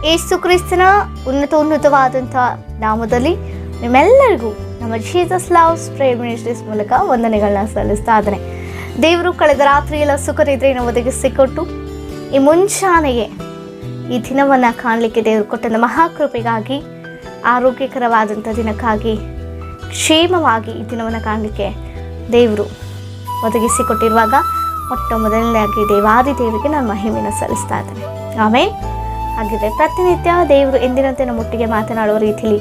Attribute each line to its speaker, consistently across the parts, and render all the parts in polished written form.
Speaker 1: ಯೇಸು ಕ್ರಿಸ್ತನ ಉನ್ನತವಾದಂಥ ನಾಮದಲ್ಲಿ ನಿಮ್ಮೆಲ್ಲರಿಗೂ ನಮ್ಮ ಜೀಸಸ್ ಲವ್ಸ್ ಪ್ರೇಯರ್ ಮಿನಿಸ್ಟ್ರೀಸ್ ಮೂಲಕ ವಂದನೆಗಳನ್ನ ಸಲ್ಲಿಸ್ತಾ ಇದ್ದೇನೆ. ದೇವರು ಕಳೆದ ರಾತ್ರಿಯೆಲ್ಲ ಸುಖನಿದ್ರೆಯನ್ನು ಒದಗಿಸಿಕೊಟ್ಟು ಈ ಮುಂಚಾನೆಯೇ ಈ ದಿನವನ್ನು ಕಾಣಲಿಕ್ಕೆ ದೇವರು ಕೊಟ್ಟ ಮಹಾಕೃಪೆಗಾಗಿ, ಆರೋಗ್ಯಕರವಾದಂಥ ದಿನಕ್ಕಾಗಿ, ಕ್ಷೇಮವಾಗಿ ಈ ದಿನವನ್ನು ಕಾಣಲಿಕ್ಕೆ ದೇವರು ಒದಗಿಸಿಕೊಟ್ಟಿರುವಾಗ ಮೊಟ್ಟ ಮೊದಲನೇದಾಗಿ ದೇವಾದಿ ದೇವರಿಗೆ ನಾನು ಮಹಿಮೆಯನ್ನು ಸಲ್ಲಿಸ್ತಾ ಇದ್ದೇನೆ. ಆಮೇಲೆ ಹಾಗಿದ್ರೆ ಪ್ರತಿನಿತ್ಯ ದೇವರು ಎಂದಿನಂತೆ ನಮ್ಮೊಟ್ಟಿಗೆ ಮಾತನಾಡುವ ರೀತಿಯಲ್ಲಿ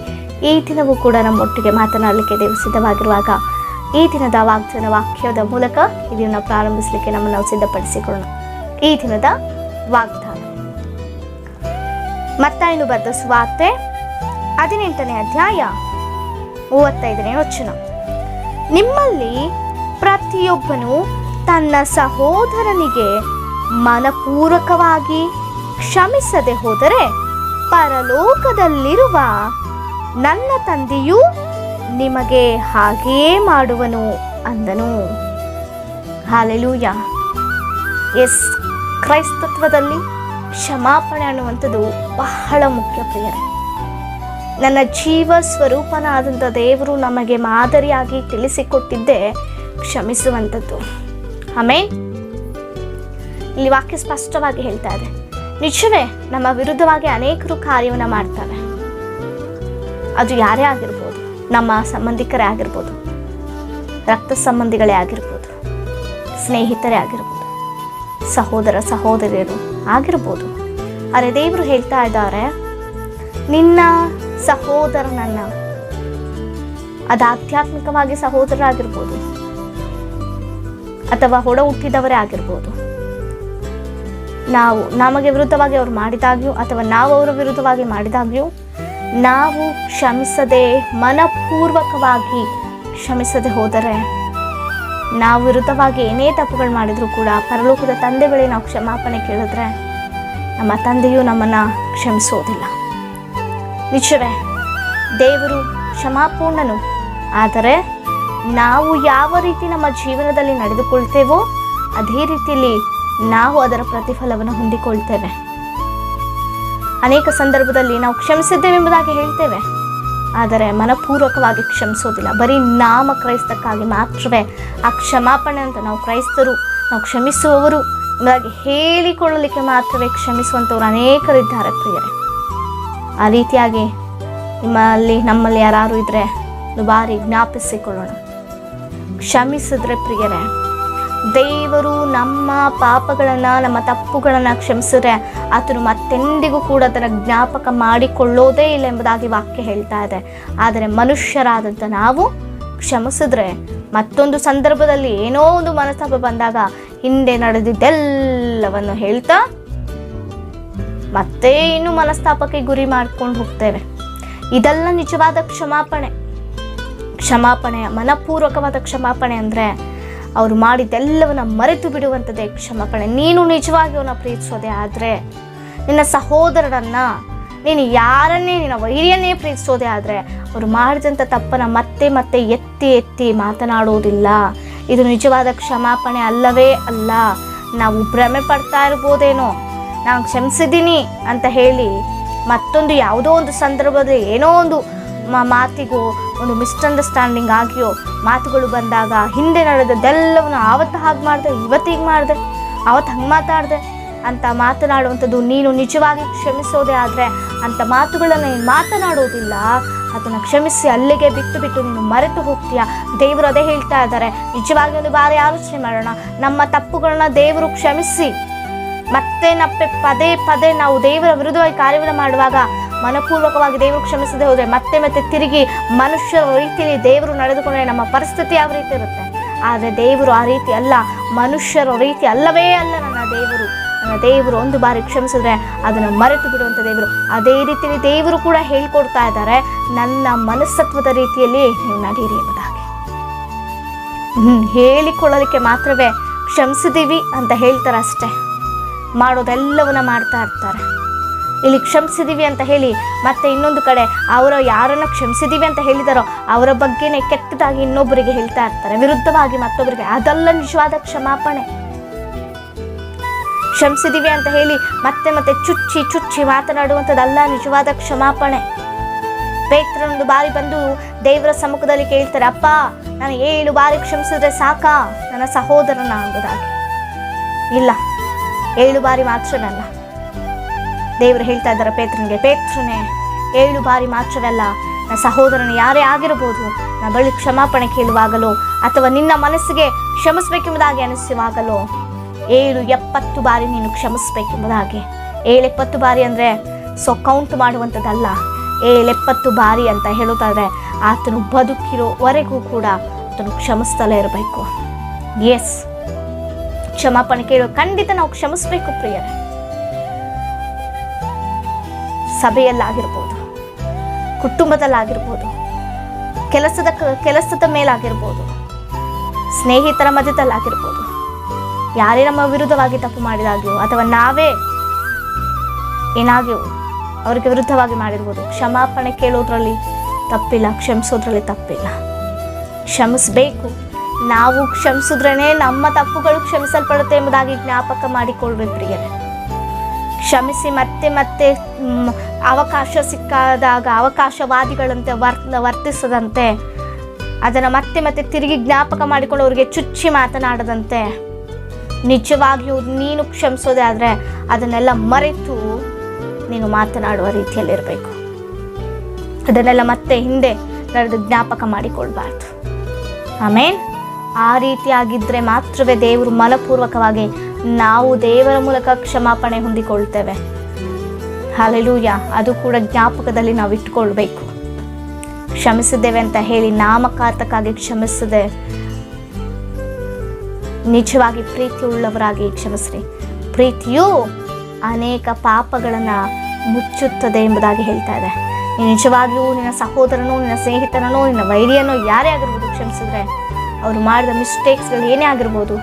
Speaker 1: ಈ ದಿನವೂ ಕೂಡ ನಮ್ಮೊಟ್ಟಿಗೆ ಮಾತನಾಡಲಿಕ್ಕೆ ದೇವರು ಸಿದ್ಧವಾಗಿರುವಾಗ ಈ ದಿನದ ವಾಕ್ಯದ ಮೂಲಕ ಇದನ್ನು ಪ್ರಾರಂಭಿಸಲಿಕ್ಕೆ ನಮ್ಮನ್ನು ನಾವು ಸಿದ್ಧಪಡಿಸಿಕೊಳ್ಳೋಣ. ಈ ದಿನದ ವಾಗ್ದಾನ ಮತ್ತಾಯನು ಬರೆದ ಸುವಾರ್ತೆ 18ನೇ ಅಧ್ಯಾಯ 35ನೇ ವಚನ. ನಿಮ್ಮಲ್ಲಿ ಪ್ರತಿಯೊಬ್ಬನು ತನ್ನ ಸಹೋದರನಿಗೆ ಮನಪೂರ್ವಕವಾಗಿ ಕ್ಷಮಿಸದೆ ಹೋದರೆ ಪರಲೋಕದಲ್ಲಿರುವ ನನ್ನ ತಂದೆಯೂ ನಿಮಗೆ ಹಾಗೆಯೇ ಮಾಡುವನು ಅಂದನು. ಹಾಲೆಲೂಯ. ಎಸ್, ಕ್ರೈಸ್ತತ್ವದಲ್ಲಿ ಕ್ಷಮಾಪಣೆ ಅನ್ನುವಂಥದ್ದು ಬಹಳ ಮುಖ್ಯ ಪ್ರಿಯರೇ. ನನ್ನ ಜೀವ ಸ್ವರೂಪನಾದಂಥ ದೇವರು ನಮಗೆ ಮಾದರಿಯಾಗಿ ತಿಳಿಸಿಕೊಟ್ಟಿದ್ದೇ ಕ್ಷಮಿಸುವಂಥದ್ದು. ಆಮೇಲೆ ಇಲ್ಲಿ ವಾಕ್ಯ ಸ್ಪಷ್ಟವಾಗಿ ಹೇಳ್ತಾ ಇದೆ, ನಿಜವೇ ನಮ್ಮ ವಿರುದ್ಧವಾಗಿ ಅನೇಕರು ಕಾರ್ಯವನ್ನು ಮಾಡ್ತಾರೆ. ಅದು ಯಾರೇ ಆಗಿರ್ಬೋದು, ನಮ್ಮ ಸಂಬಂಧಿಕರೇ ಆಗಿರ್ಬೋದು, ರಕ್ತ ಸಂಬಂಧಿಗಳೇ ಆಗಿರ್ಬೋದು, ಸ್ನೇಹಿತರೇ ಆಗಿರ್ಬೋದು, ಸಹೋದರ ಸಹೋದರಿಯರು ಆಗಿರ್ಬೋದು. ಆದರೆ ದೇವರು ಹೇಳ್ತಾ ಇದ್ದಾರೆ, ನಿನ್ನ ಸಹೋದರನನ್ನ, ಅದು ಆಧ್ಯಾತ್ಮಿಕವಾಗಿ ಸಹೋದರರಾಗಿರ್ಬೋದು ಅಥವಾ ಒಡ ಹುಟ್ಟಿದವರೇ ಆಗಿರ್ಬೋದು, ನಾವು ನಮಗೆ ವಿರುದ್ಧವಾಗಿ ಅವ್ರು ಮಾಡಿದಾಗ್ಯೂ ಅಥವಾ ನಾವು ಅವರ ವಿರುದ್ಧವಾಗಿ ಮಾಡಿದಾಗ್ಯೂ ನಾವು ಕ್ಷಮಿಸದೆ, ಮನಪೂರ್ವಕವಾಗಿ ಕ್ಷಮಿಸದೆ ಹೋದರೆ, ನಾವು ವಿರುದ್ಧವಾಗಿ ಏನೇ ತಪ್ಪುಗಳು ಮಾಡಿದರೂ ಕೂಡ ಪರಲೋಕದ ತಂದೆ ಬಳಿ ನಾವು ಕ್ಷಮಾಪಣೆ ಕೇಳಿದ್ರೆ ನಮ್ಮ ತಂದೆಯೂ ನಮ್ಮನ್ನು ಕ್ಷಮಿಸೋದಿಲ್ಲ. ನಿಜವೇ ದೇವರು ಕ್ಷಮಾಪೂರ್ಣನು. ಆದರೆ ನಾವು ಯಾವ ರೀತಿ ನಮ್ಮ ಜೀವನದಲ್ಲಿ ನಡೆದುಕೊಳ್ತೇವೋ ಅದೇ ರೀತಿಯಲ್ಲಿ ನಾವು ಅದರ ಪ್ರತಿಫಲವನ್ನು ಹೊಂದಿಕೊಳ್ತೇವೆ. ಅನೇಕ ಸಂದರ್ಭದಲ್ಲಿ ನಾವು ಕ್ಷಮಿಸಿದ್ದೇವೆಂಬುದಾಗಿ ಹೇಳ್ತೇವೆ, ಆದರೆ ಮನಪೂರ್ವಕವಾಗಿ ಕ್ಷಮಿಸೋದಿಲ್ಲ. ಬರೀ ನಾಮ ಕ್ರೈಸ್ತಕ್ಕಾಗಿ ಮಾತ್ರವೇ ಆ ಕ್ಷಮಾಪಣೆ ಅಂತ ನಾವು ಕ್ರೈಸ್ತರು, ನಾವು ಕ್ಷಮಿಸುವವರು ಎಂಬುದಾಗಿ ಹೇಳಿಕೊಳ್ಳಲಿಕ್ಕೆ ಮಾತ್ರವೇ ಕ್ಷಮಿಸುವಂಥವ್ರು ಅನೇಕರಿದ್ದಾರೆ ಪ್ರಿಯರೇ. ಆ ರೀತಿಯಾಗಿ ನಮ್ಮಲ್ಲಿ ಯಾರು ಇದ್ದರೆ ದುಬಾರಿ ಜ್ಞಾಪಿಸಿಕೊಳ್ಳೋಣ. ಕ್ಷಮಿಸಿದ್ರೆ ಪ್ರಿಯರೇ, ದೇವರು ನಮ್ಮ ಪಾಪಗಳನ್ನು, ನಮ್ಮ ತಪ್ಪುಗಳನ್ನು ಕ್ಷಮಿಸಿದ್ರೆ ಆತನು ಮತ್ತೆಂದಿಗೂ ಕೂಡ ಅದರ ಜ್ಞಾಪಕ ಮಾಡಿಕೊಳ್ಳೋದೇ ಇಲ್ಲ ಎಂಬುದಾಗಿ ವಾಕ್ಯ ಹೇಳ್ತಾ ಇದೆ. ಆದರೆ ಮನುಷ್ಯರಾದಂಥ ನಾವು ಕ್ಷಮಿಸಿದ್ರೆ ಮತ್ತೊಂದು ಸಂದರ್ಭದಲ್ಲಿ ಏನೋ ಒಂದು ಮನಸ್ತಾಪ ಬಂದಾಗ ಹಿಂದೆ ನಡೆದಿದ್ದೆಲ್ಲವನ್ನು ಹೇಳ್ತಾ ಮತ್ತೆ ಇನ್ನು ಮನಸ್ತಾಪಕ್ಕೆ ಗುರಿ ಮಾಡ್ಕೊಂಡು ಹೋಗ್ತೇವೆ. ಇದೆಲ್ಲ ನಿಜವಾದ ಕ್ಷಮಾಪಣೆಯ ಮನಪೂರ್ವಕವಾದ ಕ್ಷಮಾಪಣೆ ಅಂದರೆ ಅವರು ಮಾಡಿದ್ದೆಲ್ಲವನ್ನ ಮರೆತು ಬಿಡುವಂಥದ್ದೇ ಕ್ಷಮಾಪಣೆ. ನೀನು ನಿಜವಾಗಿ ಅವನ್ನ ಪ್ರೀತಿಸೋದೆ ಆದರೆ, ನಿನ್ನ ಸಹೋದರರನ್ನ, ನೀನು ಯಾರನ್ನೇ, ನಿನ್ನ ವೈರಿಯನ್ನೇ ಪ್ರೀತಿಸೋದೇ ಆದರೆ ಅವರು ಮಾಡಿದಂಥ ತಪ್ಪನ್ನು ಮತ್ತೆ ಮತ್ತೆ ಎತ್ತಿ ಎತ್ತಿ ಮಾತನಾಡೋದಿಲ್ಲ. ಇದು ನಿಜವಾದ ಕ್ಷಮಾಪಣೆ ಅಲ್ಲವೇ ಅಲ್ಲ. ನಾವು ಭ್ರಮೆ ಪಡ್ತಾ ಇರ್ಬೋದೇನೋ, ನಾನು ಕ್ಷಮಿಸಿದ್ದೀನಿ ಅಂತ ಹೇಳಿ ಮತ್ತೊಂದು ಯಾವುದೋ ಒಂದು ಸಂದರ್ಭದಲ್ಲಿ ಏನೋ ಒಂದು ಮಾತಿಗೋ ಒಂದು ಮಿಸ್ಅಂಡರ್ಸ್ಟ್ಯಾಂಡಿಂಗ್ ಆಗಿಯೋ ಮಾತುಗಳು ಬಂದಾಗ ಹಿಂದೆ ನಡೆದದ್ದೆಲ್ಲವನ್ನು ಆವತ್ತು ಹಾಗೆ ಮಾಡಿದೆ, ಇವತ್ತು ಹೀಗೆ ಮಾಡಿದೆ, ಆವತ್ತು ಹಂಗೆ ಮಾತಾಡಿದೆ ಅಂತ ಮಾತನಾಡುವಂಥದ್ದು. ನೀನು ನಿಜವಾಗಿ ಕ್ಷಮಿಸೋದೇ ಆದರೆ ಅಂಥ ಮಾತುಗಳನ್ನು ನೀನು ಮಾತನಾಡೋದಿಲ್ಲ, ಅದನ್ನು ಕ್ಷಮಿಸಿ ಅಲ್ಲಿಗೆ ಬಿಟ್ಟು ನೀನು ಮರೆತು ಹೋಗ್ತೀಯ. ದೇವರು ಅದೇ ಹೇಳ್ತಾ ಇದ್ದಾರೆ. ನಿಜವಾಗಿ ಒಂದು ಬಾರಿ ಆಲೋಚನೆ ಮಾಡೋಣ, ನಮ್ಮ ತಪ್ಪುಗಳನ್ನ ದೇವರು ಕ್ಷಮಿಸಿ ಮತ್ತೆ ಪದೇ ಪದೇ ನಾವು ದೇವರ ವಿರುದ್ಧವಾಗಿ ಕಾರ್ಯವನ್ನು ಮಾಡುವಾಗ ಮನಪೂರ್ವಕವಾಗಿ ದೇವರು ಕ್ಷಮಿಸದೆ ಹೋದರೆ ಮತ್ತೆ ಮತ್ತೆ ತಿರುಗಿ ಮನುಷ್ಯರ ರೀತಿಯಲ್ಲಿ ದೇವರು ನಡೆದುಕೊಂಡ್ರೆ ನಮ್ಮ ಪರಿಸ್ಥಿತಿ ಯಾವ ರೀತಿ ಇರುತ್ತೆ. ಆದರೆ ದೇವರು ಆ ರೀತಿ ಅಲ್ಲ, ಮನುಷ್ಯರ ರೀತಿ ಅಲ್ಲವೇ ಅಲ್ಲ. ನನ್ನ ದೇವರು ಒಂದು ಬಾರಿ ಕ್ಷಮಿಸಿದ್ರೆ ಅದನ್ನು ಮರೆತು ಬಿಡುವಂಥ ದೇವರು. ಅದೇ ರೀತಿಯಲ್ಲಿ ದೇವರು ಕೂಡ ಹೇಳ್ಕೊಡ್ತಾ ಇದ್ದಾರೆ, ನನ್ನ ಮನಸ್ತತ್ವದ ರೀತಿಯಲ್ಲಿ ನೀವು ನಡೀರಿ ಎಂಬುದಾಗಿ. ಹೇಳಿಕೊಳ್ಳಲಿಕ್ಕೆ ಮಾತ್ರವೇ ಕ್ಷಮಿಸಿದ್ದೀವಿ ಅಂತ ಹೇಳ್ತಾರೆ ಅಷ್ಟೇ, ಮಾಡೋದೆಲ್ಲವನ್ನ ಮಾಡ್ತಾ ಇರ್ತಾರೆ. ಇಲ್ಲಿ ಕ್ಷಮಿಸಿದೀವಿ ಅಂತ ಹೇಳಿ ಮತ್ತೆ ಇನ್ನೊಂದು ಕಡೆ ಅವರು ಯಾರನ್ನ ಕ್ಷಮಿಸಿದೀವಿ ಅಂತ ಹೇಳಿದಾರೋ ಅವರ ಬಗ್ಗೆನೇ ಕೆಟ್ಟದಾಗಿ ಇನ್ನೊಬ್ಬರಿಗೆ ಹೇಳ್ತಾ ಇರ್ತಾರೆ, ವಿರುದ್ಧವಾಗಿ ಮತ್ತೊಬ್ಬರಿಗೆ. ಅದೆಲ್ಲ ನಿಜವಾದ ಕ್ಷಮಾಪಣೆ. ಕ್ಷಮಿಸಿದೀವಿ ಅಂತ ಹೇಳಿ ಮತ್ತೆ ಮತ್ತೆ ಚುಚ್ಚಿ ಚುಚ್ಚಿ ಮಾತನಾಡುವಂಥದ್ದಲ್ಲ ನಿಜವಾದ ಕ್ಷಮಾಪಣೆ. ಪೇತ್ರನೊಂದು ಬಾರಿ ಬಂದು ದೇವರ ಸಮ್ಮುಖದಲ್ಲಿ ಕೇಳ್ತಾರೆ, ಅಪ್ಪ ನಾನು 7 ಬಾರಿ ಕ್ಷಮಿಸಿದ್ರೆ ಸಾಕಾ ನನ್ನ ಸಹೋದರನ ಅಂಬುದಾಗಿ. ಇಲ್ಲ, 7 ಬಾರಿ ಮಾತ್ರವಲ್ಲ. ದೇವರು ಹೇಳ್ತಾ ಇದ್ದಾರೆ ಪೇತ್ರನಿಗೆ, ಪೇತ್ರನೇ 7 ಬಾರಿ ಮಾತ್ರವಲ್ಲ, ನನ್ನ ಸಹೋದರನ ಯಾರೇ ಆಗಿರಬಹುದು, ನನ್ನ ಬಳಿ ಕ್ಷಮಾಪಣೆ ಕೇಳುವಾಗಲೋ ಅಥವಾ ನಿನ್ನ ಮನಸ್ಸಿಗೆ ಕ್ಷಮಿಸಬೇಕೆಂಬುದಾಗಿ ಅನಿಸುವಾಗಲೋ 70 ಬಾರಿ ನೀನು ಕ್ಷಮಿಸಬೇಕೆಂಬುದಾಗಿ. 70 ಬಾರಿ ಅಂದರೆ ಕೌಂಟ್ ಮಾಡುವಂಥದ್ದಲ್ಲ. 70 ಬಾರಿ ಅಂತ ಹೇಳುತ್ತಾದ್ರೆ ಆತನು ಬದುಕಿರೋವರೆಗೂ ಕೂಡ ಆತನು ಕ್ಷಮಿಸ್ತಲೇ ಇರಬೇಕು. ಎಸ್, ಕ್ಷಮಾಪಣೆ ಕೇಳೋ ಖಂಡಿತ ನಾವು ಕ್ಷಮಿಸಬೇಕು ಪ್ರಿಯರೇ. ಸಭೆಯಲ್ಲಾಗಿರ್ಬೋದು, ಕುಟುಂಬದಲ್ಲಾಗಿರ್ಬೋದು, ಕೆಲಸದ ಮೇಲಾಗಿರ್ಬೋದು, ಸ್ನೇಹಿತರ ಮಧ್ಯದಲ್ಲಾಗಿರ್ಬೋದು, ಯಾರೇ ನಮ್ಮ ವಿರುದ್ಧವಾಗಿ ತಪ್ಪು ಮಾಡಿದಾಗ್ಯೋ ಅಥವಾ ನಾವೇ ಏನಾಗ್ಯೋ ಅವ್ರಿಗೆ ವಿರುದ್ಧವಾಗಿ ಮಾಡಿರ್ಬೋದು, ಕ್ಷಮಾಪಣೆ ಕೇಳೋದ್ರಲ್ಲಿ ತಪ್ಪಿಲ್ಲ, ಕ್ಷಮಿಸೋದ್ರಲ್ಲಿ ತಪ್ಪಿಲ್ಲ. ಕ್ಷಮಿಸಬೇಕು. ನಾವು ಕ್ಷಮಿಸಿದ್ರೇ ನಮ್ಮ ತಪ್ಪುಗಳು ಕ್ಷಮಿಸಲ್ಪಡುತ್ತೆ ಎಂಬುದಾಗಿ ಜ್ಞಾಪಕ ಮಾಡಿಕೊಳ್ಳ್ರಿ ಪ್ರಿಯರೇ. ಕ್ಷಮಿಸಿ ಮತ್ತೆ ಮತ್ತೆ ಅವಕಾಶ ಸಿಕ್ಕಾದಾಗ ಅವಕಾಶವಾದಿಗಳಂತೆ ವರ್ತಿಸದಂತೆ, ಅದನ್ನು ಮತ್ತೆ ಮತ್ತೆ ತಿರುಗಿ ಜ್ಞಾಪಕ ಮಾಡಿಕೊಂಡು ಅವರಿಗೆ ಚುಚ್ಚಿ ಮಾತನಾಡದಂತೆ, ನಿಜವಾಗಿಯೂ ನೀನು ಕ್ಷಮಿಸೋದೇ ಆದರೆ ಅದನ್ನೆಲ್ಲ ಮರೆತು ನೀನು ಮಾತನಾಡುವ ರೀತಿಯಲ್ಲಿರಬೇಕು. ಅದನ್ನೆಲ್ಲ ಮತ್ತೆ ಹಿಂದೆ ನಡೆದು ಜ್ಞಾಪಕ ಮಾಡಿಕೊಳ್ಬಾರ್ದು. ಆಮೇನ್. ಆ ರೀತಿಯಾಗಿದ್ದರೆ ಮಾತ್ರವೇ ದೇವರು ಮನಪೂರ್ವಕವಾಗಿ ನಾವು ದೇವರ ಮೂಲಕ ಕ್ಷಮಾಪಣೆ ಹೊಂದಿಕೊಳ್ತೇವೆ. ಹಲ್ಲೆಲೂಯಾ. ಅದು ಕೂಡ ಜ್ಞಾಪಕದಲ್ಲಿ ನಾವು ಇಟ್ಕೊಳ್ಬೇಕು. ಕ್ಷಮಿಸಿದ್ದೇವೆ ಅಂತ ಹೇಳಿ ನಾಮಕಾರ್ಥಕ್ಕಾಗಿ ಕ್ಷಮಿಸದೆ ನಿಜವಾಗಿ ಪ್ರೀತಿ ಉಳ್ಳವರಾಗಿ ಕ್ಷಮಿಸ್ರಿ. ಪ್ರೀತಿಯು ಅನೇಕ ಪಾಪಗಳನ್ನು ಮುಚ್ಚುತ್ತದೆ ಎಂಬುದಾಗಿ ಹೇಳ್ತಾ ಇದೆ. ನೀನು ನಿಜವಾಗಿಯೂ ನಿನ್ನ ಸಹೋದರನೋ, ನಿನ್ನ ಸ್ನೇಹಿತನೋ, ನಿನ್ನ ವೈರಿಯನೋ ಯಾರೇ ಆಗಿರ್ಬೋದು ಕ್ಷಮಿಸಿದ್ರೆ ಅವರು ಮಾಡಿದ ಮಿಸ್ಟೇಕ್ಸ್ಗಳು ಏನೇ ಆಗಿರ್ಬೋದು,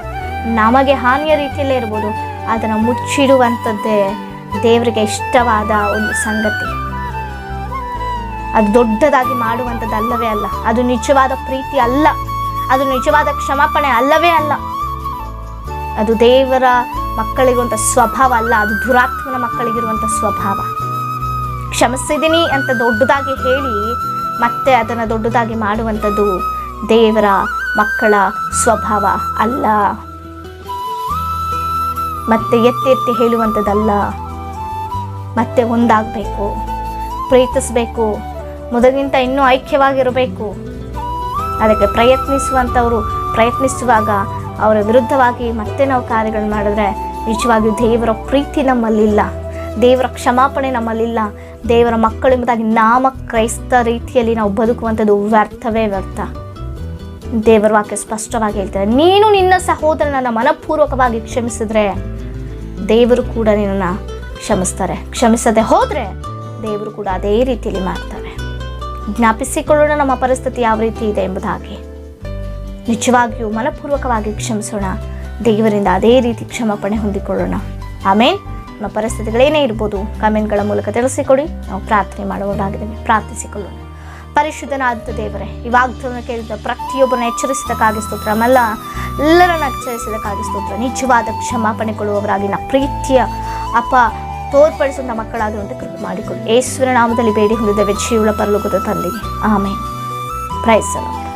Speaker 1: ನಮಗೆ ಹಾನಿಯ ರೀತಿಯಲ್ಲೇ ಇರ್ಬೋದು, ಅದನ್ನು ಮುಚ್ಚಿಡುವಂಥದ್ದೇ ದೇವರಿಗೆ ಇಷ್ಟವಾದ ಒಂದು ಸಂಗತಿ. ಅದು ದೊಡ್ಡದಾಗಿ ಮಾಡುವಂಥದ್ದಲ್ಲವೇ ಅಲ್ಲ. ಅದು ನಿಜವಾದ ಪ್ರೀತಿ ಅಲ್ಲ. ಅದು ನಿಜವಾದ ಕ್ಷಮಾಪಣೆ ಅಲ್ಲವೇ ಅಲ್ಲ. ಅದು ದೇವರ ಮಕ್ಕಳಿರುವಂಥ ಸ್ವಭಾವ ಅಲ್ಲ. ಅದು ದುರಾತ್ಮನ ಮಕ್ಕಳಿಗಿರುವಂಥ ಸ್ವಭಾವ. ಕ್ಷಮಿಸಿದ್ದೀನಿ ಅಂತ ದೊಡ್ಡದಾಗಿ ಹೇಳಿ ಮತ್ತೆ ಅದನ್ನು ದೊಡ್ಡದಾಗಿ ಮಾಡುವಂಥದ್ದು ದೇವರ ಮಕ್ಕಳ ಸ್ವಭಾವ ಅಲ್ಲ. ಮತ್ತೆ ಎತ್ತಿ ಎತ್ತಿ ಹೇಳುವಂಥದ್ದಲ್ಲ. ಮತ್ತೆ ಒಂದಾಗಬೇಕು, ಪ್ರೀತಿಸಬೇಕು, ಮೊದಲಿಗಿಂತ ಇನ್ನೂ ಐಕ್ಯವಾಗಿರಬೇಕು. ಅದಕ್ಕೆ ಪ್ರಯತ್ನಿಸುವಾಗ ಅವರ ವಿರುದ್ಧವಾಗಿ ಮತ್ತೆ ನಾವು ಕಾರ್ಯಗಳು ಮಾಡಿದ್ರೆ ನಿಜವಾಗಿಯೂ ದೇವರ ಪ್ರೀತಿ ನಮ್ಮಲ್ಲಿಲ್ಲ, ದೇವರ ಕ್ಷಮಾಪಣೆ ನಮ್ಮಲ್ಲಿಲ್ಲ. ದೇವರ ಮಕ್ಕಳೆಂಬುದಾಗಿ ನಾಮ ಕ್ರೈಸ್ತ ರೀತಿಯಲ್ಲಿ ನಾವು ಬದುಕುವಂಥದ್ದು ವ್ಯರ್ಥವೇ ವ್ಯರ್ಥ. ದೇವರ ವಾಕ್ಯ ಸ್ಪಷ್ಟವಾಗಿ ಹೇಳ್ತಾರೆ, ನೀನು ನಿನ್ನ ಸಹೋದರನನ್ನು ಮನಪೂರ್ವಕವಾಗಿ ಕ್ಷಮಿಸಿದ್ರೆ ದೇವರು ಕೂಡ ನಿನ್ನನ್ನು ಕ್ಷಮಿಸ್ತಾರೆ. ಕ್ಷಮಿಸದೆ ಹೋದರೆ ದೇವರು ಕೂಡ ಅದೇ ರೀತಿಯಲ್ಲಿ ಮಾಡ್ತಾರೆ. ಜ್ಞಾಪಿಸಿಕೊಳ್ಳೋಣ ನಮ್ಮ ಪರಿಸ್ಥಿತಿ ಯಾವ ರೀತಿ ಇದೆ ಎಂಬುದಾಗಿ. ನಿಜವಾಗಿಯೂ ಮನಪೂರ್ವಕವಾಗಿ ಕ್ಷಮಿಸೋಣ. ದೇವರಿಂದ ಅದೇ ರೀತಿ ಕ್ಷಮಾಪಣೆ ಹೊಂದಿಕೊಳ್ಳೋಣ. ಆಮೇನ್. ನಮ್ಮ ಪರಿಸ್ಥಿತಿಗಳೇನೇ ಇರ್ಬೋದು ಕಮೆಂಟ್ಗಳ ಮೂಲಕ ತಿಳಿಸಿಕೊಡಿ. ನಾವು ಪ್ರಾರ್ಥನೆ ಮಾಡುವುದಾಗಿದ್ದೇವೆ. ಪ್ರಾರ್ಥಿಸಿಕೊಳ್ಳೋಣ. ಪರಿಶುದ್ಧನಾದ ದೇವರೇ, ಈ ವಾಗ್ದಾನ ಕೇಳಿದ ಪ್ರತಿಯೊಬ್ಬರನ್ನ ಎಚ್ಚರಿಸಿದಕ್ಕಾಗಿ ಸ್ತೋತ್ರ. ಎಲ್ಲರನ್ನ ಎಚ್ಚರಿಸಿದಕ್ಕಾಗಿ ಸ್ತೋತ್ರ. ನಿಜವಾದ ಕ್ಷಮಾಪಣೆ ಕೊಡುವವರಾಗಿ ನಾ ಪ್ರೀತಿಯ ತೋರ್ಪಡಿಸುವಂಥ ಮಕ್ಕಳಾಗಿರುವಂತೆ ಕೃಪೆ ಮಾಡಿಕೊಡಿ. ಯೇಸುವಿನ ನಾಮದಲ್ಲಿ ಬೇಡಿ ಹೊಂದಿದ್ದೇವೆ ಜೀವಳ ಪರಲೋಕದ ತಂದೆಗೆ. ಆಮೇನ್. Praise the lord.